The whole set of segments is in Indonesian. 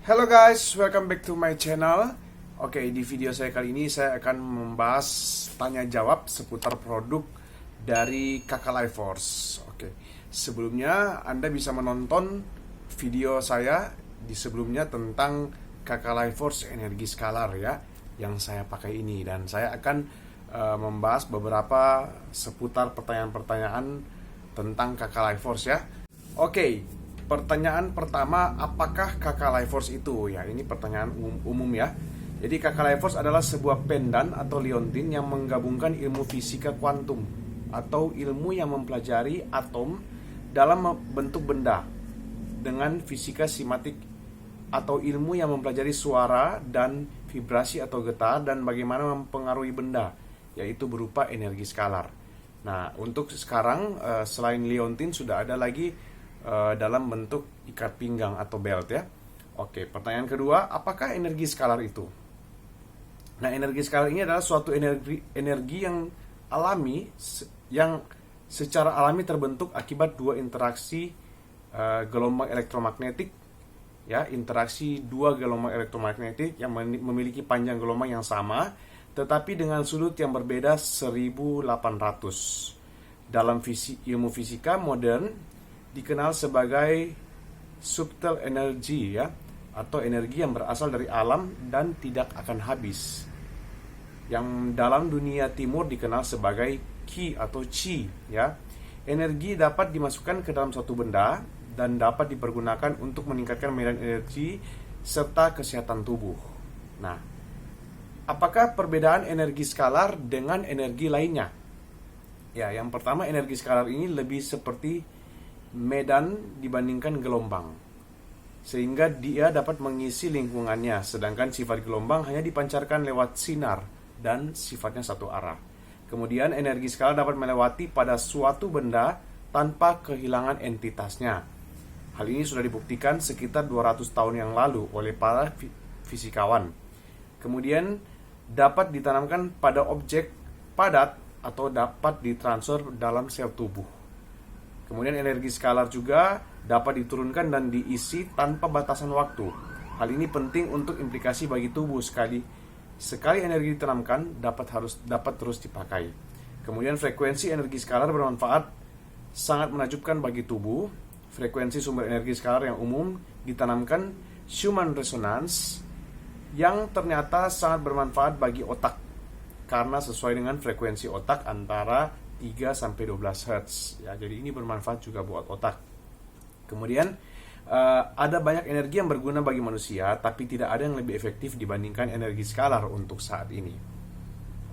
Hello guys, welcome back to my channel. Oke, di video saya kali ini saya akan membahas tanya jawab seputar produk dari Kakak Life Force. Oke, sebelumnya Anda bisa menonton video saya di sebelumnya tentang Kakak Life Force energi skalar ya, yang saya pakai ini, dan saya akan membahas beberapa seputar pertanyaan-pertanyaan tentang Kakak Life Force ya. Oke. Pertanyaan pertama, apakah Kakak Life Force itu? Ya, ini pertanyaan umum ya. Jadi Kakak Life Force adalah sebuah pendan atau liontin yang menggabungkan ilmu fisika kuantum atau ilmu yang mempelajari atom dalam bentuk benda dengan fisika simatik, atau ilmu yang mempelajari suara dan vibrasi atau getar dan bagaimana mempengaruhi benda, yaitu berupa energi skalar. Nah, untuk sekarang selain liontin sudah ada lagi dalam bentuk ikat pinggang atau belt ya. Oke, pertanyaan kedua, apakah energi skalar itu? Nah, energi skalar ini adalah suatu energi yang alami, yang secara alami terbentuk akibat dua interaksi gelombang elektromagnetik ya, interaksi dua gelombang elektromagnetik yang memiliki panjang gelombang yang sama tetapi dengan sudut yang berbeda 1800. Dalam ilmu fisika modern dikenal sebagai subtle energy ya, atau energi yang berasal dari alam dan tidak akan habis, yang dalam dunia timur dikenal sebagai qi atau chi ya. Energi dapat dimasukkan ke dalam suatu benda dan dapat dipergunakan untuk meningkatkan medan energi serta kesehatan tubuh. Nah, apakah perbedaan energi skalar dengan energi lainnya? Ya, yang pertama, energi skalar ini lebih seperti medan dibandingkan gelombang, sehingga dia dapat mengisi lingkungannya, sedangkan sifat gelombang hanya dipancarkan lewat sinar dan sifatnya satu arah. Kemudian energi skalar dapat melewati pada suatu benda tanpa kehilangan entitasnya. Hal ini sudah dibuktikan sekitar 200 tahun yang lalu oleh para fisikawan. Kemudian dapat ditanamkan pada objek padat atau dapat ditransfer dalam sel tubuh. Kemudian energi skalar juga dapat diturunkan dan diisi tanpa batasan waktu. Hal ini penting untuk implikasi bagi tubuh. Sekali energi ditanamkan dapat terus dipakai. Kemudian frekuensi energi skalar bermanfaat, sangat menakjubkan bagi tubuh. Frekuensi sumber energi skalar yang umum ditanamkan Schumann resonance, yang ternyata sangat bermanfaat bagi otak karena sesuai dengan frekuensi otak antara 3-12 Hz ya, jadi ini bermanfaat juga buat otak. Kemudian ada banyak energi yang berguna bagi manusia, tapi tidak ada yang lebih efektif dibandingkan energi skalar untuk saat ini.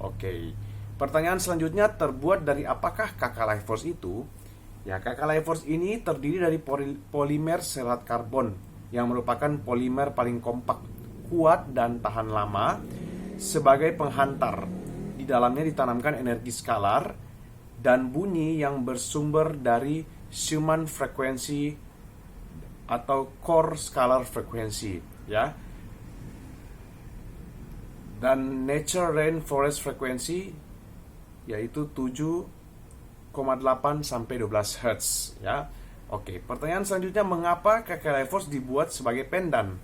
Oke, pertanyaan selanjutnya, terbuat dari apakah Kakak Life Force itu? Ya, Kakak Life Force ini terdiri dari polimer serat karbon yang merupakan polimer paling kompak, kuat dan tahan lama. Sebagai penghantar, di dalamnya ditanamkan energi skalar dan bunyi yang bersumber dari Schumann frekuensi atau core scalar frequency ya, dan nature rainforest frequency, yaitu 7,8 sampai 12 Hz ya. Oke, pertanyaan selanjutnya, mengapa Kakak Life Force dibuat sebagai pendan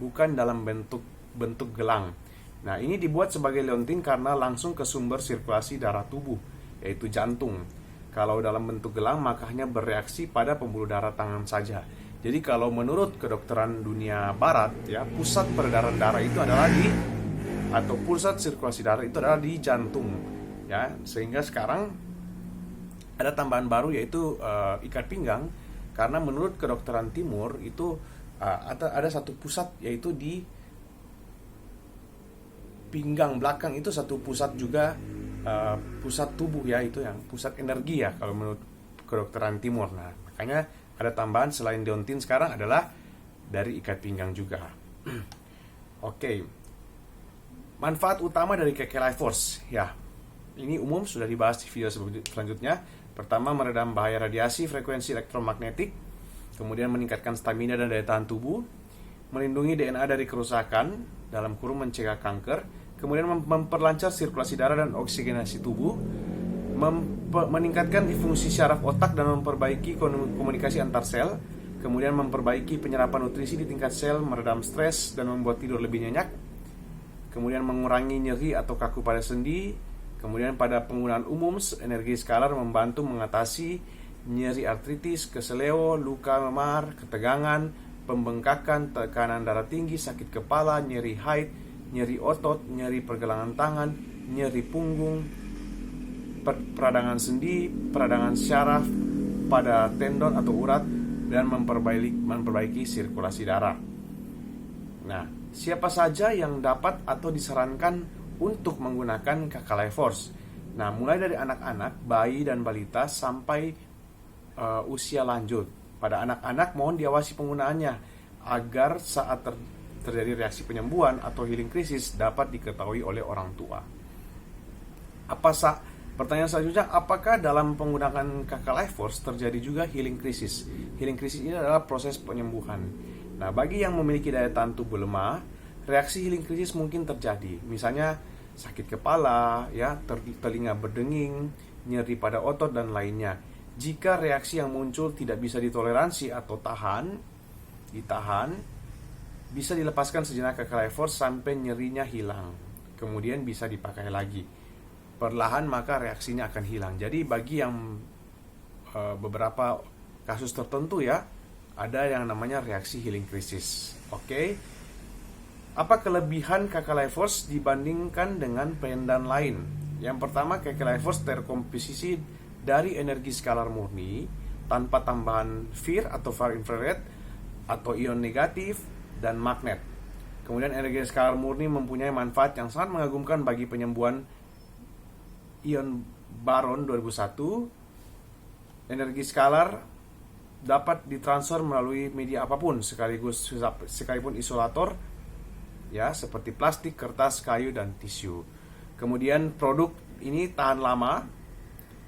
bukan dalam bentuk gelang? Nah, ini dibuat sebagai liontin karena langsung ke sumber sirkulasi darah tubuh, yaitu jantung. Kalau dalam bentuk gelang maka hanya bereaksi pada pembuluh darah tangan saja. Jadi kalau menurut kedokteran dunia barat ya, pusat peredaran darah itu adalah atau pusat sirkulasi darah itu adalah di jantung ya. Sehingga sekarang ada tambahan baru, yaitu ikat pinggang, karena menurut kedokteran timur itu ada satu pusat, yaitu di pinggang belakang, itu satu pusat juga, pusat tubuh ya, itu yang pusat energi ya kalau menurut kedokteran timur. Nah, makanya ada tambahan selain liontin sekarang adalah dari ikat pinggang juga. Oke, manfaat utama dari KK Life Force ya, ini umum sudah dibahas di video selanjutnya. Pertama, meredam bahaya radiasi frekuensi elektromagnetik, kemudian meningkatkan stamina dan daya tahan tubuh, melindungi DNA dari kerusakan dalam kurung mencegah kanker, kemudian memperlancar sirkulasi darah dan oksigenasi tubuh, meningkatkan fungsi syaraf otak dan memperbaiki komunikasi antar sel, kemudian memperbaiki penyerapan nutrisi di tingkat sel, meredam stres dan membuat tidur lebih nyenyak, kemudian mengurangi nyeri atau kaku pada sendi. Kemudian pada penggunaan umum, energi skalar membantu mengatasi nyeri artritis, keseleo, luka memar, ketegangan, pembengkakan, tekanan darah tinggi, sakit kepala, nyeri haid, nyeri otot, nyeri pergelangan tangan, nyeri punggung, peradangan sendi, peradangan syaraf pada tendon atau urat, dan memperbaiki sirkulasi darah. Nah, siapa saja yang dapat atau disarankan untuk menggunakan KK Life Force? Nah, mulai dari anak-anak, bayi dan balita sampai usia lanjut. Pada anak-anak mohon diawasi penggunaannya agar saat terjadi reaksi penyembuhan atau healing krisis dapat diketahui oleh orang tua. Pertanyaan selanjutnya, apakah dalam penggunaan KK Life Force terjadi juga healing krisis? Healing krisis ini adalah proses penyembuhan. Nah, bagi yang memiliki daya tahan tubuh lemah, reaksi healing krisis mungkin terjadi. Misalnya sakit kepala, ya, telinga berdenging, nyeri pada otot dan lainnya. Jika reaksi yang muncul tidak bisa ditoleransi atau ditahan, bisa dilepaskan sejenak KK Life Force sampai nyerinya hilang. Kemudian bisa dipakai lagi. Perlahan maka reaksinya akan hilang. Jadi bagi yang beberapa kasus tertentu, ya, ada yang namanya reaksi healing krisis. Oke. Apa kelebihan KK Life Force dibandingkan dengan pendan lain? Yang pertama, KK Life Force terkomposisi dari energi skalar murni tanpa tambahan FIR atau far infrared atau ion negatif dan magnet. Kemudian energi skalar murni mempunyai manfaat yang sangat mengagumkan bagi penyembuhan ion baron 2001. Energi skalar dapat ditransfer melalui media apapun sekalipun isolator, ya, seperti plastik, kertas, kayu, dan tisu. Kemudian produk ini tahan lama.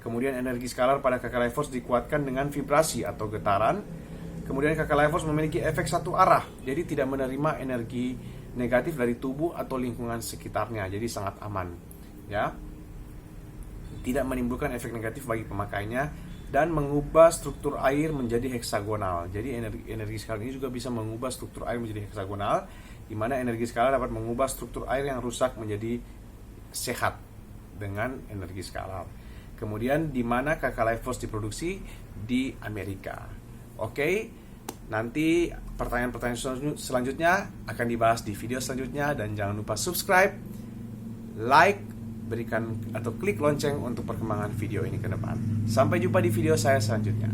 Kemudian energi skalar pada KK Life Force dikuatkan dengan vibrasi atau getaran. Kemudian KK Life Force memiliki efek satu arah, jadi tidak menerima energi negatif dari tubuh atau lingkungan sekitarnya, jadi sangat aman, ya. Tidak menimbulkan efek negatif bagi pemakainya dan mengubah struktur air menjadi heksagonal. Jadi energi skalar ini juga bisa mengubah struktur air menjadi heksagonal, di mana energi skalar dapat mengubah struktur air yang rusak menjadi sehat dengan energi skalar. Kemudian di mana KK Life Force diproduksi? Di Amerika. Oke, nanti pertanyaan-pertanyaan selanjutnya akan dibahas di video selanjutnya, dan jangan lupa subscribe, like, berikan atau klik lonceng untuk perkembangan video ini ke depan. Sampai jumpa di video saya selanjutnya.